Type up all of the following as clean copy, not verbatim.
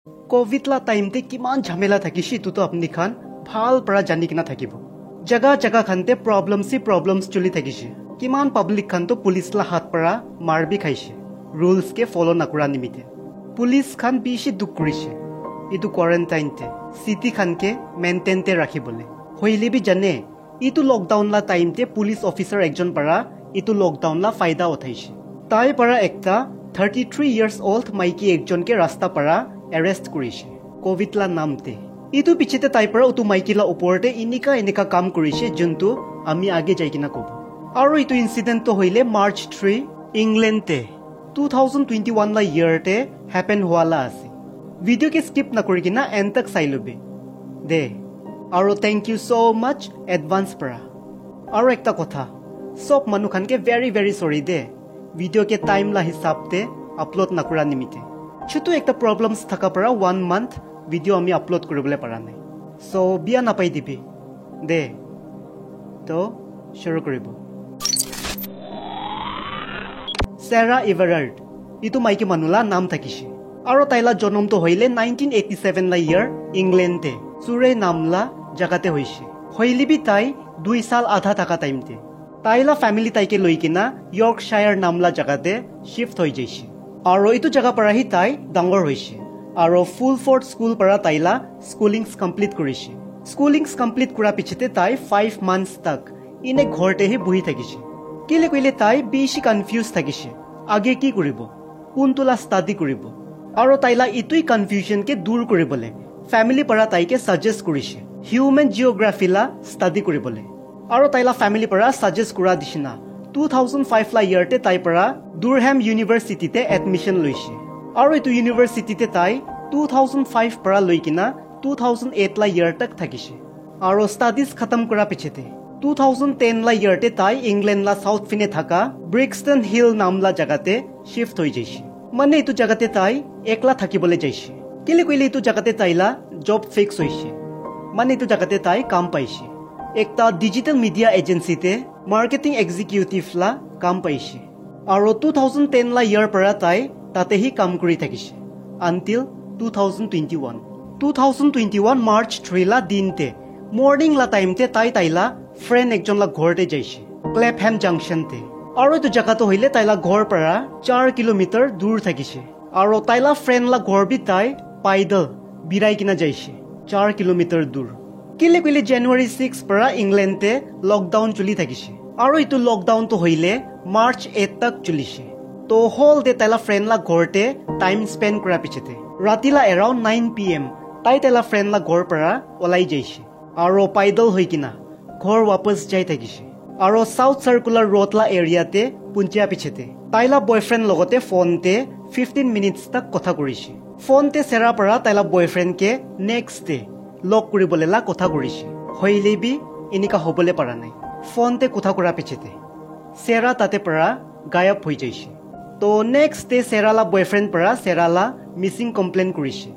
Covid লা টাইমতে কিমান ঝামেলা থাকিছে তো আপনি খান ভাল পৰা জানি কিনা থাকিব জাগা জাগা খানতে প্ৰবলেমছ চলি থাকিছে কিমান পাব্লিক খান তো পুলিচ লা হাত পৰা মাৰবি খাইছে ৰুলছ কে ফলো নকৰা নিমিতে পুলিচ খান বেছি দুখ কৰিছে ইটো কোৱাৰেণ্টাইনতে সিটি খানকে মেইনটেইনতে ৰাখিবলে হইলে বি জানে ইটো লকডাউন লা টাইমতে পুলিচ অফিচাৰ একজন পৰা ইটো লকডাউন লা ফায়দা উঠাইছে তাই পৰা একটা 33 years old মাইকি একজনকে ৰাস্তা পৰা এৰেষ্ট কৰিছে কোভিড লা নামতে ইটো পিছতে তাই পৰা উটো মাইকি লা ওপৰতে এনেকা কাম কৰিছে যোনটো আমি আগে যাই কিনা কব আৰু ইটো ইনসিডেন্ট তো হইলে মাৰ্চ 3 ইংলেণ্ডতে 2021 লা ইয়াৰতে হ্যাপেন হোৱালা আছে ভিডিও কে স্কিপ নকৰি কিনা এণ্ড তক চাই লবে দে আৰু থ্যাংক ইউ সো মাচ এডভান্স পৰা আৰু একটা কথা সব মানুহ খানকে ভেৰি সৰি দে ভিডিও के टाइम ला हिसाब ते अपलोड नकरा निमिते छुटु एकटा प्रॉब्लम्स थाका परा 1 month वीडियो आमी अपलोड करबले पारा नै सो बिया ना पाई दिबि दे तो शुरू करिबो सेरा एवरार्ड इतु माइकी मानुला नाम থাকিছে আৰু তাইলা জন্ম তো হইলে 1987 লা ইয়াৰ ইংলেণ্ডতে সুৰে নামলা জাগাতে হইছে হইলিবি তাই 2 সাল আধা টাকা টাইমতে তাইলা ফ্যামিলি তাইকে লৈ কিনা ইয়ৰ্কশায়াৰ নামলা জাগাতে শিফট হৈ যাইছে আৰু এইটো জাগা পৰা হি তাই ডাঙৰ হৈছে আৰু ফুল ফোৰ্ট স্কুল পৰা তাইলা স্কুলিংস কমপ্লিট কৰিছে স্কুলিংস কমপ্লিট কৰা পিছতে তাই 5 months তক ইনে ঘৰতে হি বহি থাকিছে কিলে কইলে তাই বেছি কনফিউজ থাকিছে আগে কি কৰিব কোনটোলা ষ্টাডি কৰিব আৰু তাইলা ইটোই কনফিউজন কে দূৰ কৰিবলে ফ্যামিলি পৰা তাইকে সাজেষ্ট কৰিছে হিউম্যান জিওগ্ৰাফি লা ষ্টাডি কৰিবলে আৰু তাইলা ফ্যামিলি পৰা সাজেষ্ট কৰা দিছিনা 2005 লা ইয়াৰতে তাই পৰা ডুৰহেম ইউনিভাৰ্সিটিতে এডমিশন লৈছে আৰু এটো ইউনিভাৰ্সিটিতে তাই 2005 পৰা লৈ কিনা 2008 লা ইয়াৰ তক থাকিছে আৰু ষ্টাডিজ খতম কৰা পিছতে 2010 লা ইয়াৰতে তাই ইংলেণ্ড লা সাউথ ফিনে থাকা ব্ৰিক্সটন হিল নামলা জাগাতে শিফট হৈ যাইছে মানে এটো জাগাতে তাই একলা থাকিবলে যাইছে কেলে কইলে এটো জাগাতে তাইলা জব ফিক্স হৈছে মানে এটো জাগাতে তাই কাম পাইছে একটা ডিজিটাল মিডিয়া এজেন্সিতে মার্কেটিং এক্সিকিউটিভ লা কাম পাইছে আৰু 2010 লা ইয়াৰ পৰা তাই তাতে হি কাম কৰি থাকিছে আনটিল 2021 মাৰ্চ 3 লা দিনতে মৰ্নিং লা টাইমতে তাইলা ফ্ৰেন্ড একজন লা ঘৰতে যাইছে ক্লেপহেম জাংশনতে আৰু এটো জাগাটো হইলে তাইলা ঘৰ পৰা 4 কিলোমিটাৰ দূৰ থাকিছে আৰু তাইলা ফ্ৰেন্ড লা ঘৰ বি তাই পাইদল বিৰাই কিনা যাইছে 4 কিলোমিটাৰ দূৰ কিলে কইলে জানুৱাৰী 6 পৰা ইংলেণ্ডতে লকডাউন চলি থাকিছে আৰু ইটো লকডাউন তো হইলে মাৰ্চ 8 তক চলিছে তো হল দে তাইলা ফ্ৰেন্ড লা ঘৰতে টাইম স্পেন্ড কৰা পিছতে ৰাতিলা এৰাউণ্ড 9 PM তাইলা ফ্ৰেন্ড লা ঘৰ পৰা ওলাই যাইছে আৰু পাইদল হৈ কিনা ঘৰ वापस যাই থাকিছে আৰু সাউথ সাৰ্কুলাৰ ৰোড লা এৰিয়াতে পুঞ্চিয়া পিছতে তাইলা বয়ফ্ৰেন্ড লগতে ফোনতে 15 মিনিটস তক কথা কৰিছে ফোনতে সেৰা পৰা তাইলা বয়ফ্ৰেন্ড কে নেক্সট ডে লক কৰিবলে লা কথা কৰিছে হইলেবি এনিকা হবলে পাৰা নাই ফোনতে কথা কৰা পিছতে সেৰা তাতে পৰা গায়ব হৈ যাইছে তো নেক্সট ডে সেৰালা বয়ফ্ৰেন্ড পৰা সেৰালা মিসিং কমপ্লেইন কৰিছে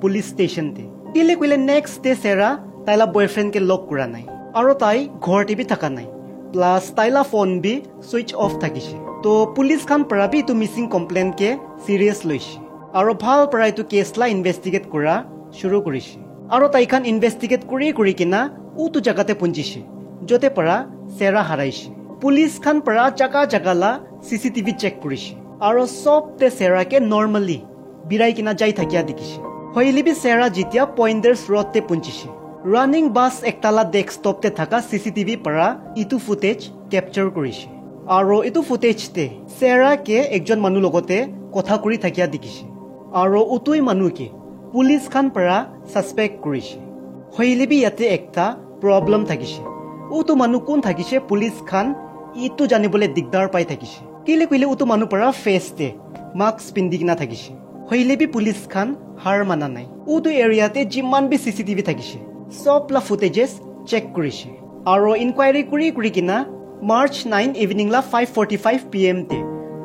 পুলিচ ষ্টেচনতে কিলে কইলে নেক্সট ডে সেৰা তাইলা বয়ফ্ৰেন্ড কে লক কৰা নাই আৰু তাই ঘৰতে বি থাকা নাই প্লাস তাইলা ফোন বি সুইচ অফ থাকিছে তো পুলিচ খান পৰা বি তো মিসিং কমপ্লেইন কে সিৰিয়াস লৈছে আৰু ভাল পৰা ইটো কেছলা ইনভেষ্টিগেট কৰা শুৰু কৰিছে আৰু তাইখান ইনভেষ্টিগেট কৰি কিনা উটো জাগাতে পুঞ্জিছে যতে পৰা সেৰা হাৰাইছে পুলিচ খান পৰা জাগালা সিসিটিভি চেক কৰিছে আৰু সবতে সেৰাকে নৰ্মালি বিৰাই কিনা যাই থাকিয়া দেখিছে হইলিবি সেৰা যেতিয়া পইন্টাৰ্স ৰোডতে পুঞ্জিছে ৰানিং বাস একটালা ডেস্কটপতে থাকা সিসিটিভি পৰা ইটো ফুটেজ ক্যাপচাৰ কৰিছে আৰু ইটো ফুটেজতে সেৰাকে একজন মানুহ লগতে কথা কৰি থাকিয়া দেখিছে আৰু উটোই মানুহকে পুলিচ খান পৰা সাসপেক্ট কৰিছে হইলিবি ইয়াতে একটা প্ৰবলেম থাকিছে উটো মানুহ কোন থাকিছে পুলিচ খান ইটো জানিবলে দিগদাৰ পাই থাকিছে কিলে কইলে উটো মানুহ পৰা ফেসতে মাস্ক পিন্ধি কিনা থাকিছে হইলিবি পুলিচ খান হাৰ মানা নাই উটো এৰিয়াতে যিমান বি সিসিটিভি থাকিছে সবলা ফুটেজেস চেক কৰিছে আৰু ইনকুৱাৰী কৰি কিনা মাৰ্চ 9 ইভিনিং লা 5:45 PM তে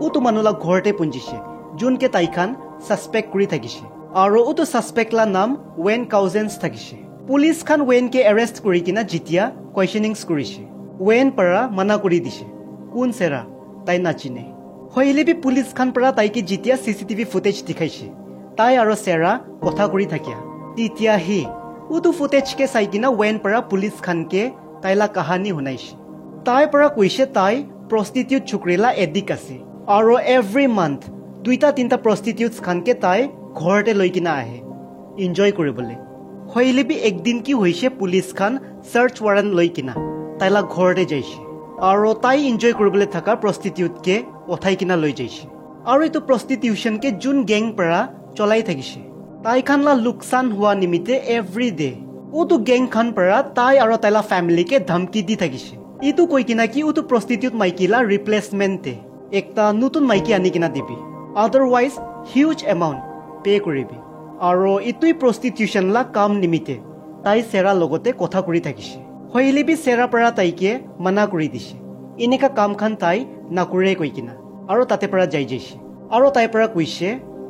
উটো মানুহলা ঘৰতে পুঞ্জিছে যোনকে তাইখান সাসপেক্ট কৰি থাকিছে আৰু উটো সাসপেক্ট লা নাম ওয়েন কাউজেন্স থাকিছে পুলিচ খান ওয়েন কে এৰেষ্ট কৰি কিনা জিতিয়া কোৱেশ্চনিংছ কৰিছে ওয়েন পৰা মানা কৰি দিছে কোন সেৰা তাই নাচিনে হইলেবি পুলিচ খান পৰা তাইকে জিতিয়া সিসিটিভি ফুটেজ দেখাইছে তাই আৰু চেৰা কথা কৰি থাকিয়া তেতিয়াহি উটো ফুটেজকে চাই কিনা ৱেন পৰা পুলিচ খানকে তাইলা কাহানী শুনাইছে তাই পৰা কৈছে তাই প্ৰষ্টিটিউট চুকৰিলা এডিক আছে আৰু এভৰি মান্থ 2-3 প্ৰষ্টিটিউটছ খানকে তাই ঘৰতে লৈ কিনা আহে এনজয় কৰিবলৈ হইলেবি একদিন কি হৈছে পুলিচ খান সাৰ্চ ৱাৰেণ্ট লৈ কিনা তাইলা ঘৰতে যাইছে আৰু তাই এনজয় কৰিবলৈ থকা প্ৰষ্টিটিউটকে উঠাই কিনা লৈ যাইছে আৰু এইটো প্ৰষ্টিটিউশনকে যোন গেং পৰা চলাই থাকিছে তাই খানলা লোকচান হোৱা নিমিত্তে এভৰি ডে উটো গেং খান পৰা তাই আৰু তাইলা ফেমিলিকে ধমকি দি থাকিছে ইটো কৈ কিনা কি উটো প্ৰষ্টিটিউট মাইকিলা ৰিপ্লেচমেণ্টে একটা নতুন মাইকি আনি কিনা দিবি আদাৰৱাইজ হিউজ এমাউণ্ট পে কৰিবি আৰু ইটোই প্ৰষ্টিটিউশন লা কাম নিমিত্তে তাই চেৰা লগতে কথা কৰি থাকিছে হইলেবি চেৰা পৰা তাইকে মানা কৰি দিছে এনেকা কাম খান তাই নকৰে কৈ কিনা আৰু তাতে পৰা যাইছে আৰু তাই পৰা কৈছে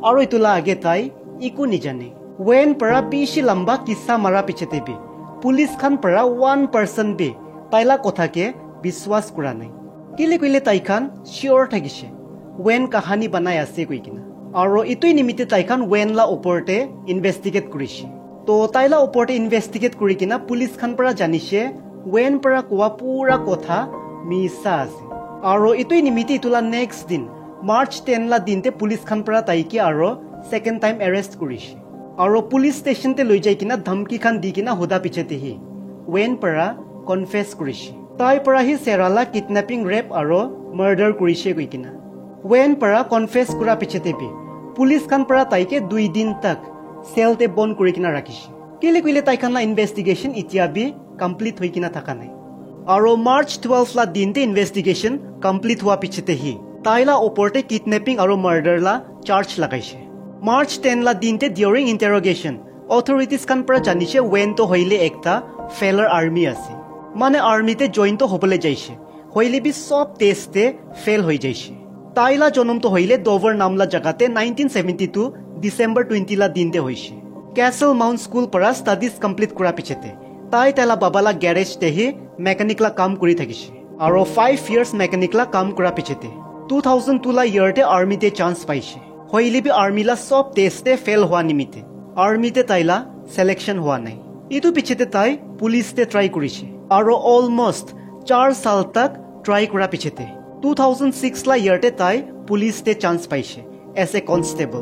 আৰু ইটোলা আগে তাই ইকো নিজানে ৱেন পৰা বেছি লম্বা কিছা মাৰা পিছতে বি পুলিচ খান পৰা 1% বি তাইলা কথাকে বিশ্বাস কৰা নাই কিলে কইলে তাই খান চিয়ৰ থাকিছে ৱেন কাহানী বনাই আছে কৈ কিনা আৰু ইটোই নিমিত্তে তাই খান ৱেন লা ওপৰতে ইনভেষ্টিগেট কৰিছে তো তাইলা ওপৰতে ইনভেষ্টিগেট কৰি কিনা পুলিচ খান পৰা জানিছে ৱেন পৰা কোৱা পুৰা কথা মিছা আছে আৰু ইটোই নিমিত্তে ইটোলা নেক্সট দিন মাৰ্চ 10 লা দিনতে পুলিচ খান পৰা তাইকে আৰু সেকেন্ড টাইম এৰেষ্ট কৰিছে আৰু পুলিচ ষ্টেচনতে লৈ যাই কিনা ধমকি খান দি কিনা হোদা পিছতেহি ৱেন পৰা কনফেছ কৰিছে তাই পৰা হি চেৰালা কিডনেপিং ৰেপ আৰু মাৰ্ডাৰ কৰিছে কৈ কিনা ৱেন পৰা কনফেছ কৰা পিছতে বি পুলিচ খান পৰা তাইকে 2 দিন তাক সেলতে বন কৰি কিনা ৰাখিছে কেলে কইলে তাই খানলা ইনভেষ্টিগেশ্যন ইতিয়া বি কমপ্লিট হৈ কিনা থাকা নাই আৰু মাৰ্চ 12 লা দিনতে ইনভেষ্টিগেশ্যন কমপ্লিট হোৱা পিছতেহি তাইলা ওপৰতে কিডনেপিং আৰু মাৰ্ডাৰ লা চাৰ্জ লাগাইছে মাৰ্চ 10 লা দিনতে ডিউৰিং ইন্টাৰোগেশ্যন অথৰিটিজ খান পৰা জানিছে ৱেন তো হইলে একটা ফেলাৰ আৰ্মি আছে মানে আৰ্মিতে জইন তো হ'বলৈ যাইছে হইলে বি সব টেষ্টে ফেল হৈ যাইছে তাইলা জনম তো হইলে ডোভাৰ নামলা জাগাতে 1972 ডিসেম্বৰ 20 লা দিনতে হৈছে ক্যাসল মাউন্ট স্কুল পৰা ষ্টাডিজ কমপ্লিট কৰা পিছতে তাইলা বাবালা গ্যাৰেজ তেহি মেকানিকলা কাম কৰি থাকিছে আৰু 5 ইয়াৰ্স মেকানিকলা কাম কৰা পিছতে 2002 লা ইয়াৰতে আৰ্মিতে চান্স পাইছে হইলে বি আৰ্মিলা সব টেষ্টে ফেল হোৱা নিমিত্তে আৰ্মিতে তাইলা সিলেকশন হোৱা নাই ইটো পিছতে তাই পুলিচতে ট্ৰাই কৰিছে আৰু অলমোস্ট 4 সাল তক ট্ৰাই কৰা পিছতে 2006 লা ইয়াৰতে তাই পুলিচতে চান্স পাইছে এজ এ কনষ্টেবল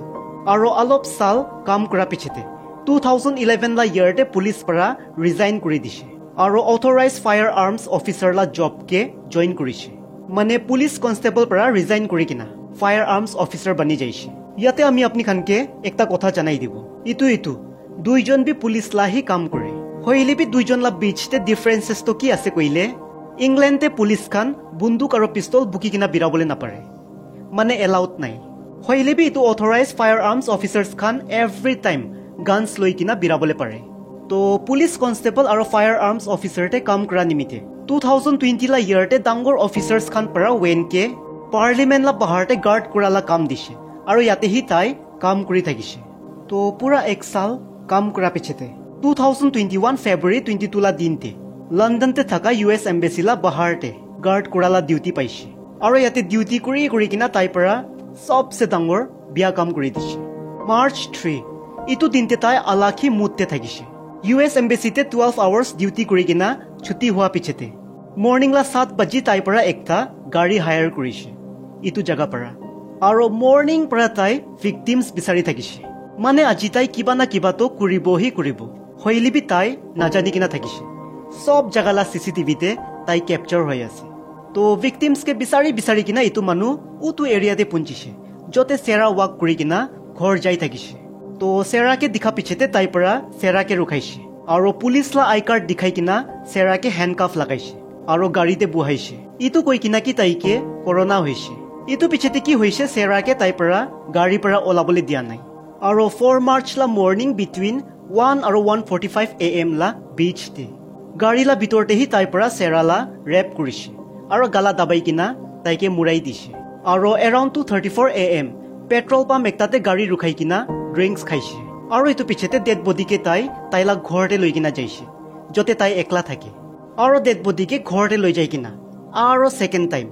আৰু অলপ সাল কাম কৰা পিছতে 2011 লা ইয়াৰতে পুলিচ পৰা ৰিজাইন কৰি দিছে আৰু অথৰাইজ ফায়াৰ আৰ্মছ অফিচাৰ লা জবকে জইন কৰিছে মানে পুলিচ কনষ্টেবল পৰা ৰিজাইন কৰি কিনা ফায়াৰ আৰ্মছ অফিচাৰ বনি যাইছে ইয়াতে আমি আপনি খানকে একটা কথা জানাই দিব ইটো দুইজন বি পুলিচ লাহি কাম কৰে হইলে বি দুইজন লা বিচতে ডিফাৰেন্সেস তো কি আছে কইলে ইংলেণ্ডে পুলিচ খান বন্দুক আৰু পিস্তল বুকি কিনা বিৰাবলৈ নাপাৰে মানে এলাউড নাই হইলে বি ইটো অথৰাইজ ফায়াৰ আৰ্মছ অফিচাৰ্স খান এভৰি টাইম গানছ লৈ কিনা বিৰাবলৈ পাৰে তো পুলিচ কনষ্টেবল আৰু ফায়াৰ আৰ্মছ অফিচাৰতে কাম কৰা নিমিতে 2020 লা ইয়াৰতে ডাঙৰ অফিচাৰ্স খান পৰা ৱেনকে পাৰ্লিমেণ্ট লা বাহাৰতে গাৰ্ড কৰালা কাম দিছে আৰু ইয়াতে হি তাই কাম কৰি থাকিছে তো পুৰা এক সাল কাম কৰা পিছতে 2021 ফেব্ৰুৱাৰী 22 লা দিনতে লণ্ডনতে থকা US এম্বেসি লা বাহাৰতে গাৰ্ড কৰালা ডিউটি পাইছে আৰু ইয়াতে ডিউটি কৰি কিনা তাই পৰা সবসে ডাঙৰ বিয়া কাম কৰি দিছে মাৰ্চ 3 ইটো দিনতে তাই আলাখি মুদতে থাকিছে US এম্বেসিতে 12 আৱাৰ্ছ ডিউটি কৰি কিনা ছুটি হোৱা পিছতে মৰ্নিং লা 7 বাজি তাই পৰা একটা গাড়ী হায়াৰ কৰিছে ইটো জাগা পৰা আৰু মৰ্নিং পৰা তাই ভিকটিমছ বিচাৰি থাকিছে মানে আজি তাই কিবা না কিবা তো কৰিব হইলিবি তাই নাজানি কিনা থাকিছে সব জাগালা CCTVতে তাই ক্যাপচাৰ হৈ আছে তো ভিকটিমছকে বিচাৰি কিনা ইটো মানুহ উটো এৰিয়াতে পুঞ্চিছে যতে চেৰা ৱাক কৰি কিনা ঘৰ যাই থাকিছে তো চেৰাকে দেখা পিছতে তাই পৰা চেৰাকে ৰখাইছে আৰু পুলিচ লা আই কাৰ্ড দেখাই কিনা চেৰাকে হ্যান্ডকাফ লাগাইছে আৰু গাড়ীতে বুহাইছে ইটো কৈ কিনা কি তাইকে কৰোনা হৈছে ইটো পিছতে কি হৈছে চেৰাকে তাই পৰা গাড়ী পৰা ওলাবলৈ দিয়া নাই আৰু 4 মাৰ্চ লা মৰ্নিং বিটুইন 1 আৰু 1:45 AM লা বিচতে গাড়ী লা ভিতৰতে হি তাই পৰা চেৰালা ৰেপ কৰিছে আৰু গালা দাবাই কিনা তাইকে মুৰাই দিছে আৰু এৰাউণ্ড 2:34 AM পেট্ৰল পাম্প একটাতে গাড়ী ৰখাই কিনা ড্ৰিংকস খাইছে আৰু ইটো পিছতে ডেড বডিকে তাইলা ঘৰতে লৈ কিনা যাইছে যতে তাই একলা থাকে আৰু ডেড বডিকে ঘৰতে লৈ যাই কিনা আৰু সেকেন্ড টাইম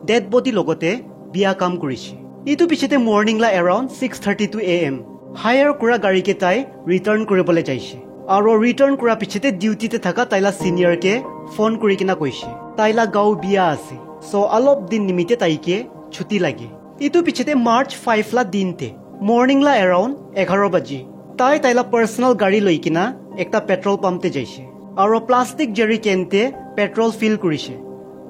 ডেড বডি লগতে বিয়া কাম কৰিছে ইটো পিছতে মৰ্নিং লা এৰাউণ্ড 6:32 AM হায়াৰ কৰা গাড়ীকেইটাই ৰিটাৰ্ণ কৰিবলৈ যাইছে আৰু ৰিটাৰ্ণ কৰা পিছতে ডিউটিতে থকা তাইলা চিনিয়ৰকে ফোন কৰি কিনা কৈছে তাইলা গাঁও বিয়া আছে চ' অলপ দিন নিমিত্তে তাইকে ছুটি লাগে ইটো পিছতে মাৰ্চ 5 লা দিনতে মৰ্নিং লা এৰাউণ্ড 11 বাজি তাইলা পাৰ্চনেল গাড়ী লৈ কিনা একটা পেট্ৰল পাম্পতে যাইছে আৰু প্লাষ্টিক জেৰিকেনতে পেট্ৰল ফিল কৰিছে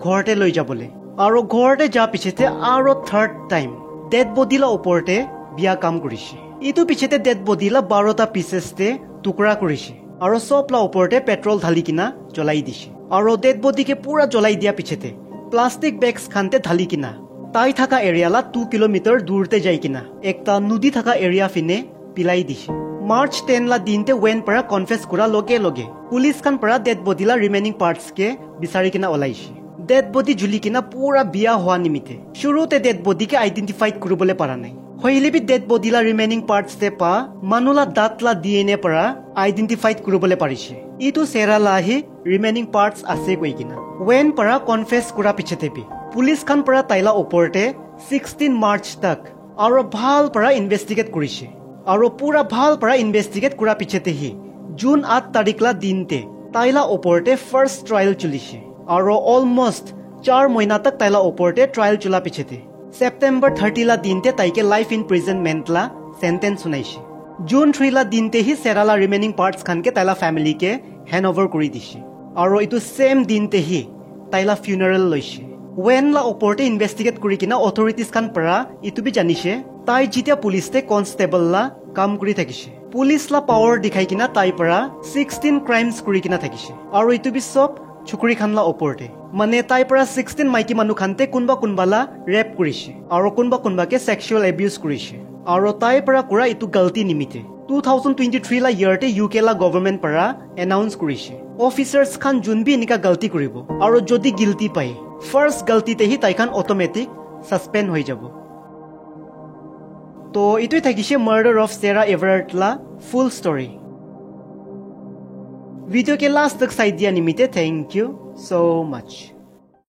ঘৰতে লৈ যাবলৈ আৰু ঘৰতে যা পিছতে আৰু থাৰ্ড টাইম ডেড বডিলা ওপৰতে বিয়া কাম কৰিছে ইটো পিছতে ডেড বডিলা 12টা পিচেছতে টুকুৰা কৰিছে আৰু চবলা ওপৰতে পেট্ৰল ঢালি কিনা জ্বলাই দিছে আৰু ডেড বডিকে পুৰা জ্বলাই দিয়া পিছতে প্লাষ্টিক বেগছ খানতে ঢালি কিনা তাই থকা এৰিয়ালা 2 কিলোমিটাৰ দূৰতে যাই কিনা একটা নদী থকা এৰিয়া ফিনে পিলাই দিছে মাৰ্চ 10 লা দিনতে ৱেন পৰা কনফেছ কৰা লগে লগে পুলিচ খান পৰা ডেড বডিলা ৰিমেইনিং পাৰ্টছকে বিচাৰি কিনা ওলাইছে ডেড বডি ঝুলি কিনা পুৰা বিয়া হোৱা নিমিতে শুৰুতে ডেড বডিকে আইডেন্টিফাইড কৰিবলৈ পৰা নাই হইলেবি ডেড বডিলা ৰিমেইনিং পাৰ্টছতে পা মানুহলা দাঁতলা ডিএনএ পৰা আইডেন্টিফাইড কৰিবলৈ পাৰিছে ইটো চেৰালাহি ৰিমেইনিং পাৰ্টছ আছে কৈ কিনা ৱেন পৰা কনফেছ কৰা পিছতে বি পুলিচ খান পৰা তাইলা ওপৰতে 16 মাৰ্চ তক আৰু ভাল পৰা ইনভেষ্টিগেট কৰিছে আৰু পুৰা ভাল পৰা ইনভেষ্টিগেট কৰা পিছতেহি জুন 8 তাৰিখলা দিনতে তাইলা ওপৰতে ফাৰ্ষ্ট ট্ৰায়েল চলিছে আৰু অলমোষ্ট 4 মহিনা তক তাইলা ওপৰতে ট্ৰায়েল চলা পিছতে সেপ্টেম্বৰ 30 লা দিনতে তাইকে লাইফ ইনপ্ৰিজনমেন্ট লা সেন্টেন্স শুনাইছে জুন 3 লা দিনতে হি সেৰালা ৰিমেইনিং পাৰ্টছ খানকে তাইলা ফ্যামিলিকে হ্যান্ড ওভাৰ কৰি দিছে আৰু ইটো সেম দিনতে হি তাইলা ফিউনাৰেল লৈছে ৱেন লা ওপৰতে ইনভেষ্টিগেট কৰি কিনা অথৰিটিজ খান পৰা ইটো বি জানিছে তাই যেতিয়া পুলিচতে কনষ্টেবল লা কাম কৰি থাকিছে পুলিচ লা পাৱাৰ দেখাই কিনা তাই পৰা 16 ক্ৰাইমছ কৰি কিনা থাকিছে আৰু ইটো বি সব চুকুৰি খানলা ওপৰতে মানে তাই পৰা 16 মাইকী মানুহ খানতে কোনবালা ৰেপ কৰিছে আৰু কোনবাকে সেক্সুৱেল এবিউজ কৰিছে আৰু তাই পৰা কৰা ইটো গলতি নিমিতে 2023 লা ইয়াৰতে ইউকে লা গভৰ্ণমেণ্ট পৰা এনাউন্স কৰিছে অফিচাৰ্ছ খান যোনবি এনেকা গলতি কৰিব আৰু যদি গিল্টি পায় ফাৰ্ষ্ট গলতিতেহি তাইখান অটোমেটিক সাসপেন্ড হৈ যাব তো ইটোই থাকিছে মাৰ্ডাৰ অফ চেৰা এভাৰেট লা ফুল ষ্টৰী वीडियो के लास्ट तक साइड दिया निमित्ते थैंक यू सो मच।